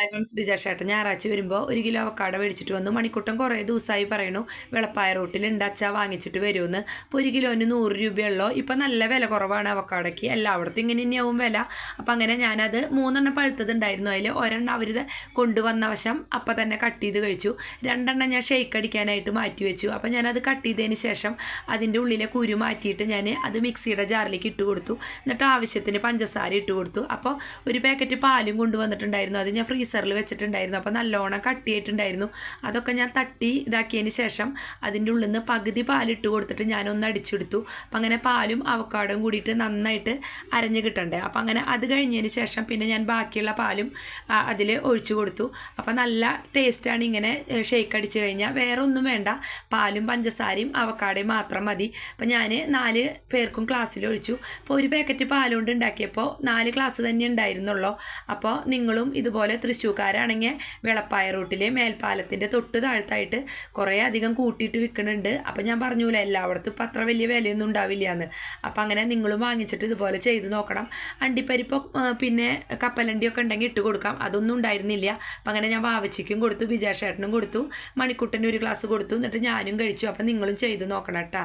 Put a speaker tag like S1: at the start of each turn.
S1: ഐവൺസ് ബിജാഷേട്ടൻ ഞായറാഴ്ച വരുമ്പോൾ 1 kilo avocado മേടിച്ചിട്ട് വന്നു. മണിക്കുട്ടൻ കുറേ ദിവസമായി പറയണു വെളപ്പായ റോട്ടിൽ അച്ഛാ വാങ്ങിച്ചിട്ട് വരുമെന്ന്. ഇപ്പോൾ 1 കിലോന് 100 രൂപയുള്ളൂ. ഇപ്പം നല്ല വില കുറവാണ് അവക്കാടയ്ക്ക്. എല്ലായിടത്തും ഇങ്ങനെ തന്നെയാവും വില. അപ്പം അങ്ങനെ ഞാനത് 3 പഴുത്തതുണ്ടായിരുന്നു. അതിൽ ഒരെണ്ണം അവർ കൊണ്ടുവന്ന വശം അപ്പം തന്നെ കട്ട് ചെയ്ത് കഴിച്ചു. 2 ഞാൻ ഷെയ്ക്ക് അടിക്കാനായിട്ട് മാറ്റി വെച്ചു. അപ്പം ഞാനത് കട്ട് ചെയ്തതിന് ശേഷം അതിൻ്റെ ഉള്ളിലെ കുരു മാറ്റിയിട്ട് ഞാൻ അത് മിക്സിയുടെ ജാറിലേക്ക് ഇട്ട് കൊടുത്തു. എന്നിട്ട് ആവശ്യത്തിന് പഞ്ചസാര ഇട്ട് കൊടുത്തു. അപ്പോൾ ഒരു പാക്കറ്റ് പാലും കൊണ്ടുവന്നിട്ടുണ്ടായിരുന്നു. അത് ഞാൻ ഫ്രീസറിൽ വെച്ചിട്ടുണ്ടായിരുന്നു. അപ്പോൾ നല്ലോണം കട്ടിയായിട്ടുണ്ടായിരുന്നു. അതൊക്കെ ഞാൻ തട്ടി ഇതാക്കിയതിന് ശേഷം അതിൻ്റെ ഉള്ളിൽ നിന്ന് പകുതി പാലിട്ട് കൊടുത്തിട്ട് ഞാനൊന്ന് അടിച്ചെടുത്തു. അപ്പം അങ്ങനെ പാലും അവക്കാടും കൂടിയിട്ട് നന്നായിട്ട് അരഞ്ഞ് കിട്ടണ്ടേ. അപ്പം അങ്ങനെ അത് കഴിഞ്ഞതിന് ശേഷം പിന്നെ ഞാൻ ബാക്കിയുള്ള പാലും അതിൽ ഒഴിച്ചു കൊടുത്തു. അപ്പോൾ നല്ല ടേസ്റ്റാണ് ഇങ്ങനെ ഷേക്ക് അടിച്ച് കഴിഞ്ഞാൽ. വേറെ ഒന്നും വേണ്ട, പാലും പഞ്ചസാരയും അവക്കാടയും മാത്രം മതി. അപ്പം ഞാൻ 4 പേർക്കും ഗ്ലാസ്സിൽ ഒഴിച്ചു. അപ്പോൾ ഒരു പാക്കറ്റ് പാലുകൊണ്ട് ഉണ്ടാക്കിയപ്പോൾ 4 ഗ്ലാസ് തന്നെ ഉണ്ടായിരുന്നുള്ളൂ. അപ്പോൾ നിങ്ങളും ഇതുപോലെ തൃശ്ശൂർക്കാരാണെങ്കിൽ വെളപ്പായ റൂട്ടിലെ മേൽപ്പാലത്തിൻ്റെ തൊട്ട് താഴത്തായിട്ട് കുറേ അധികം കൂട്ടിയിട്ട് വിൽക്കുന്നുണ്ട്. അപ്പോൾ ഞാൻ പറഞ്ഞൂല എല്ലായിടത്തും ഇപ്പം അത്ര വലിയ വിലയൊന്നും ഉണ്ടാവില്ല എന്ന്. അപ്പോൾ അങ്ങനെ നിങ്ങളും വാങ്ങിച്ചിട്ട് ഇതുപോലെ ചെയ്ത് നോക്കണം. അണ്ടിപ്പരിപ്പ് പിന്നെ കപ്പലണ്ടിയൊക്കെ ഉണ്ടെങ്കിൽ ഇട്ട് കൊടുക്കാം. അതൊന്നും ഉണ്ടായിരുന്നില്ല. അപ്പം അങ്ങനെ ഞാൻ വാവച്ചിക്കും കൊടുത്തു, ബിജാഷേട്ടനും കൊടുത്തു, മണിക്കുട്ടനും 1 ഗ്ലാസ് കൊടുത്തു. എന്നിട്ട് ഞാനും കഴിച്ചു. അപ്പം നിങ്ങളും ചെയ്ത് നോക്കണം കേട്ടോ.